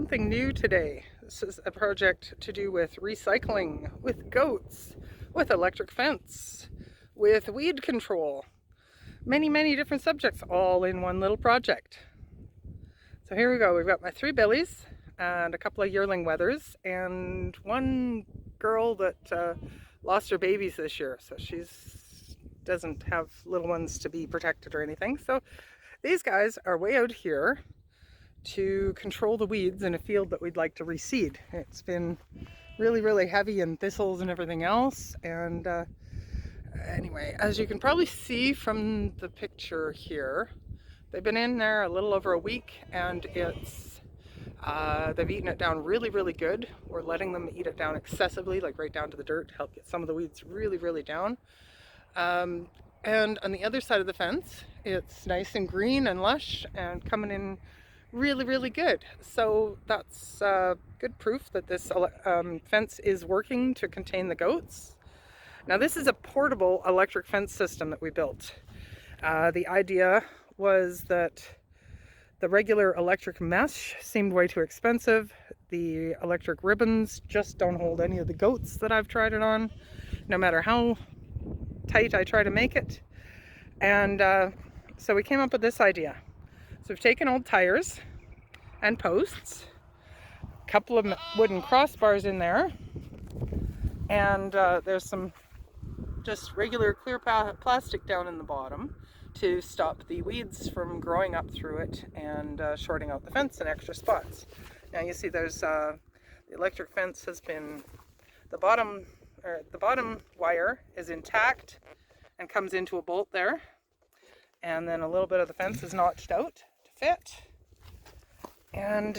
something new today. This is a project to do with recycling, with goats, with electric fence, with weed control. Many different subjects all in one little project. So here we go. We've got my 3 billies and a couple of yearling wethers and one girl that lost her babies this year. So she doesn't have little ones to be protected or anything. So these guys are way out here to control the weeds in a field that we'd like to reseed. It's been really heavy in thistles and everything else, and anyway, as you can probably see from the picture here, they've been in there a little over a week, and it's they've eaten it down really good. We're letting them eat it down excessively, like right down to the dirt, to help get some of the weeds really down. And on the other side of the fence, it's nice and green and lush and coming in really good. So that's good proof that this fence is working to contain the goats. Now this is a portable electric fence system that we built. The idea was that the regular electric mesh seemed way too expensive. The electric ribbons just don't hold any of the goats that I've tried it on, no matter how tight I try to make it. And so we came up with this idea. So we've taken old tires and posts, a couple of wooden crossbars in there, and there's some just regular clear plastic down in the bottom to stop the weeds from growing up through it and shorting out the fence in extra spots. Now you see there's the electric fence has been, the bottom wire is intact and comes into a bolt there, and then a little bit of the fence is notched out to fit, and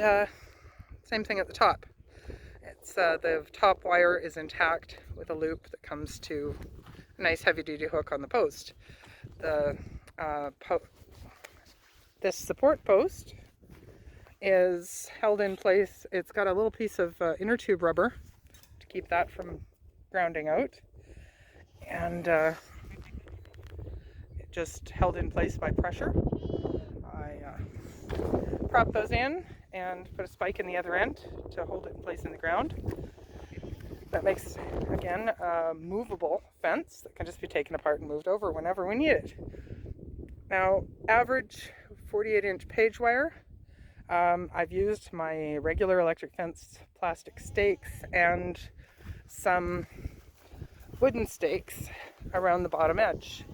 same thing at the top. It's the top wire is intact with a loop that comes to a nice heavy-duty hook on the post. The this support post is held in place. It's got a little piece of inner tube rubber to keep that from grounding out, and just held in place by pressure. I prop those in and put a spike in the other end to hold it in place in the ground. That makes, again, a movable fence that can just be taken apart and moved over whenever we need it. Now, average 48-inch page wire. I've used my regular electric fence plastic stakes and some wooden stakes around the bottom edge.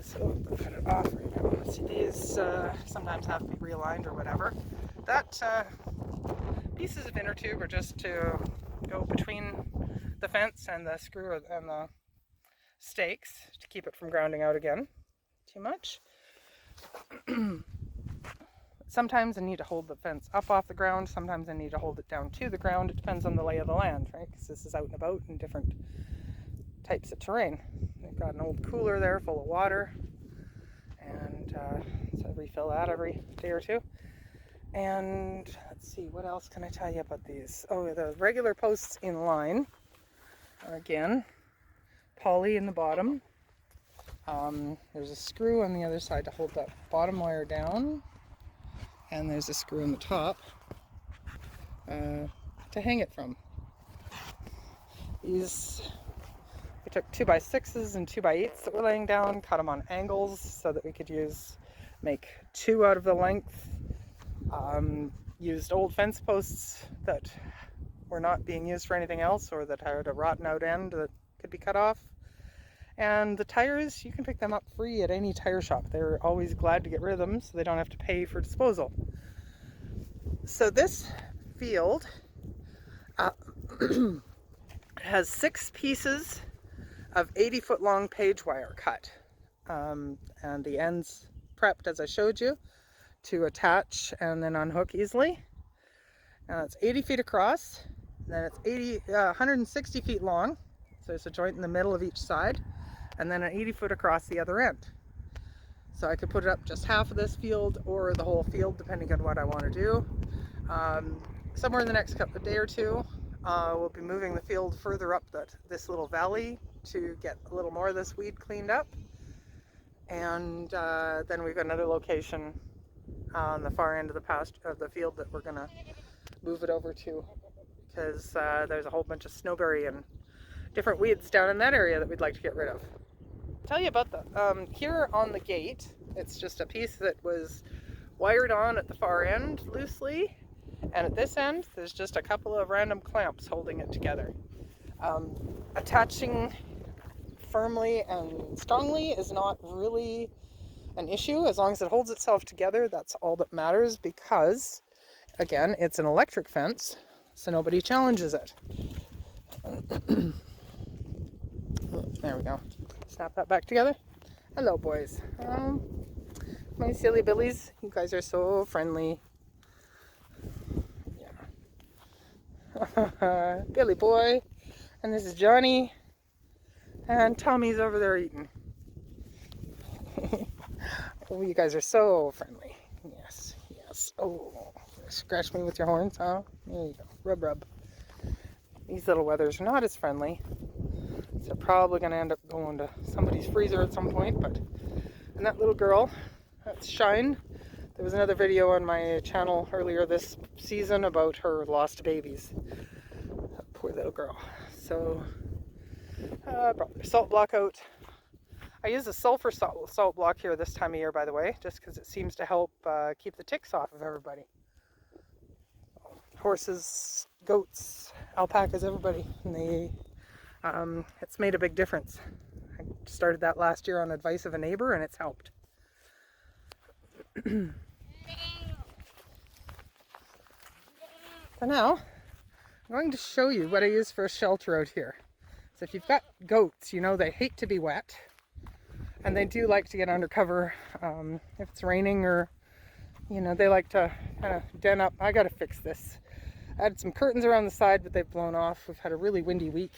So I'll put it off right now. See, these sometimes have to be realigned or whatever. That pieces of inner tube are just to go between the fence and the screw and the stakes to keep it from grounding out again too much. Sometimes I need to hold the fence up off the ground, sometimes I need to hold it down to the ground. It depends on the lay of the land, right? Because this is out and about in different types of terrain. They've got an old cooler there full of water, and so I refill that every day or two. And let's see, what else can I tell you about these? Oh, the regular posts in line are, again, poly in the bottom. There's a screw on the other side to hold that bottom wire down, and there's a screw on the top to hang it from. These, we took 2x6s and 2x8s that were laying down, cut them on angles so that we could make 2 out of the length. Used old fence posts that were not being used for anything else, or that had a rotten out end that could be cut off. And the tires, you can pick them up free at any tire shop. They're always glad to get rid of them, so they don't have to pay for disposal. So this field has 6 pieces of 80-foot long page wire cut, and the ends prepped as I showed you to attach and then unhook easily. Now it's 80 feet across, then it's 160 feet long, so there's a joint in the middle of each side, and then an 80 foot across the other end. So I could put it up just half of this field or the whole field, depending on what I want to do. Somewhere in the next day or two, we'll be moving the field further up this little valley to get a little more of this weed cleaned up. And then we've got another location on the far end of the field that we're gonna move it over to, because there's a whole bunch of snowberry and different weeds down in that area that we'd like to get rid of. I'll tell you about the here on the gate. It's just a piece that was wired on at the far end loosely, and at this end there's just a couple of random clamps holding it together. Attaching firmly and strongly is not really an issue. As long as it holds itself together, that's all that matters, because again, it's an electric fence, so nobody challenges it. There we go. Snap that back together. Hello, boys. My silly billies. You guys are so friendly. Yeah. Billy boy. And this is Johnny. And Tommy's over there eating. Oh, you guys are so friendly. Yes, yes. Oh, scratch me with your horns, huh? There you go. Rub, rub. These little wethers are not as friendly. They're probably going to end up going to somebody's freezer at some point. But, and that little girl, that's Shine. There was another video on my channel earlier this season about her lost babies. That poor little girl. So, brought their salt block out. I use a sulfur salt block here this time of year, by the way, just because it seems to help keep the ticks off of everybody. Horses, goats, alpacas, everybody. And they, it's made a big difference. I started that last year on advice of a neighbor, and it's helped. So now, I'm going to show you what I use for a shelter out here. So if you've got goats, you know they hate to be wet, and they do like to get under cover if it's raining, or, you know, they like to kind of den up. I got to fix this. I had some curtains around the side, but they've blown off. We've had a really windy week.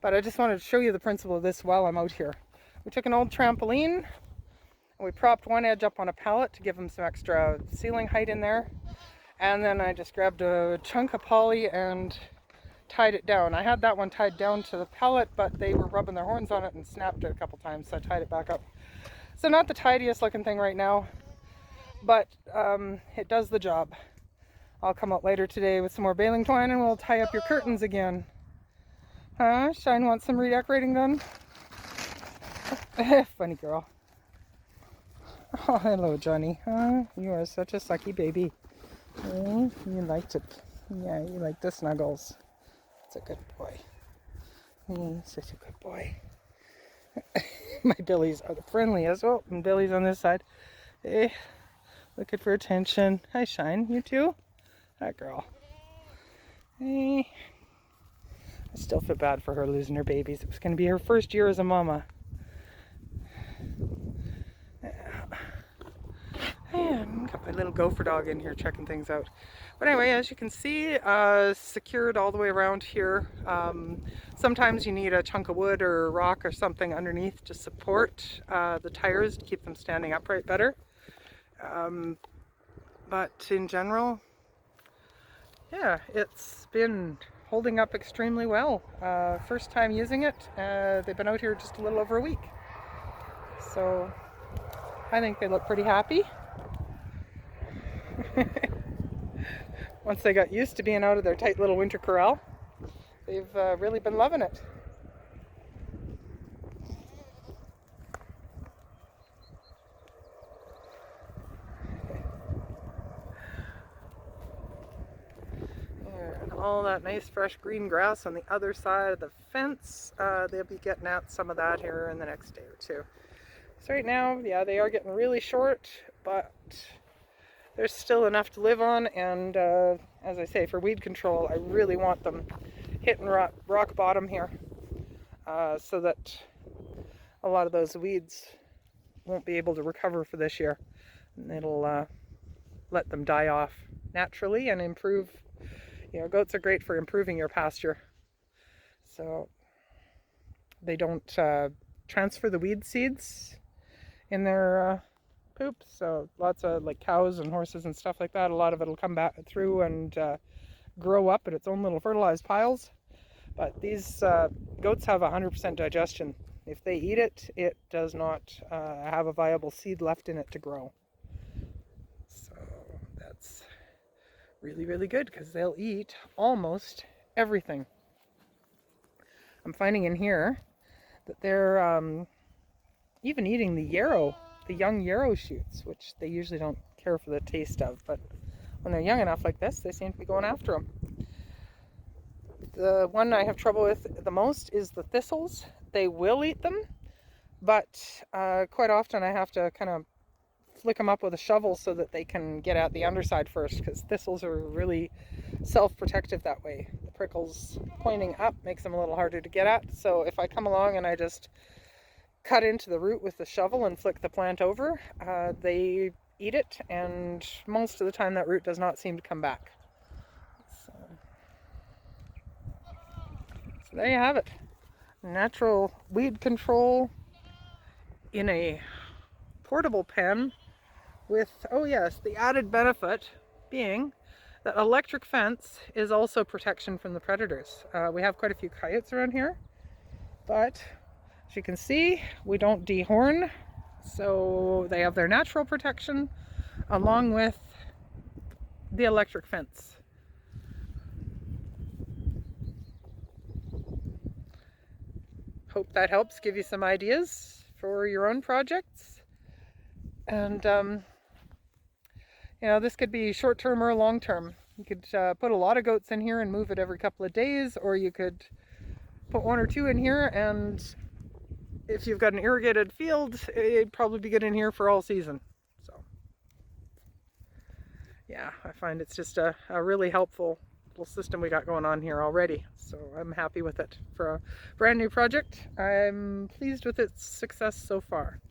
But I just wanted to show you the principle of this while I'm out here. We took an old trampoline, and we propped one edge up on a pallet to give them some extra ceiling height in there. And then I just grabbed a chunk of poly and tied it down. I had that one tied down to the pallet, but they were rubbing their horns on it and snapped it a couple times, so I tied it back up. So not the tidiest looking thing right now, but it does the job. I'll come out later today with some more baling twine and we'll tie up your curtains again. Huh? Shine wants some redecorating done? Funny girl. Oh, hello, Johnny. Huh? You are such a sucky baby. Oh, you liked it. Yeah, you like the snuggles. That's a good boy. Such a good boy. My billies are the friendliest. Oh, and Billy's on this side. Hey, looking for attention. Hi, Shine. You too? Hi, girl. Hey. I still feel bad for her losing her babies. It was going to be her first year as a mama. And got my little gopher dog in here checking things out. But anyway, as you can see, secured all the way around here. Sometimes you need a chunk of wood or a rock or something underneath to support the tires to keep them standing upright better. But in general, yeah, it's been holding up extremely well. First time using it, they've been out here just a little over a week. So I think they look pretty happy. Once they got used to being out of their tight little winter corral, they've really been loving it. And all that nice fresh green grass on the other side of the fence, they'll be getting at some of that here in the next day or two. So right now, yeah, they are getting really short, but there's still enough to live on, and as I say, for weed control, I really want them hitting rock bottom here, so that a lot of those weeds won't be able to recover for this year. And it'll let them die off naturally and improve. You know, goats are great for improving your pasture. So they don't transfer the weed seeds in their poop, so lots of like cows and horses and stuff like that, a lot of it will come back through and grow up in its own little fertilized piles. But these goats have 100% digestion. If they eat it, it does not have a viable seed left in it to grow. So that's really, really good because they'll eat almost everything. I'm finding in here that they're even eating the yarrow, the young yarrow shoots, which they usually don't care for the taste of, but when they're young enough like this, they seem to be going after them. The one I have trouble with the most is the thistles. They will eat them, but quite often I have to kind of flick them up with a shovel so that they can get at the underside first, because thistles are really self-protective that way. The prickles pointing up makes them a little harder to get at, so if I come along and I just cut into the root with the shovel and flick the plant over, they eat it, and most of the time that root does not seem to come back. So there you have it. Natural weed control in a portable pen with, oh yes, the added benefit being that electric fence is also protection from the predators. We have quite a few coyotes around here, but as you can see, we don't dehorn, so they have their natural protection along with the electric fence. Hope that helps give you some ideas for your own projects. And you know, this could be short-term or long-term. You could put a lot of goats in here and move it every couple of days, or you could put one or two in here, and if you've got an irrigated field, it'd probably be good in here for all season. So yeah, I find it's just a really helpful little system we got going on here already. So I'm happy with it. For a brand new project, I'm pleased with its success so far.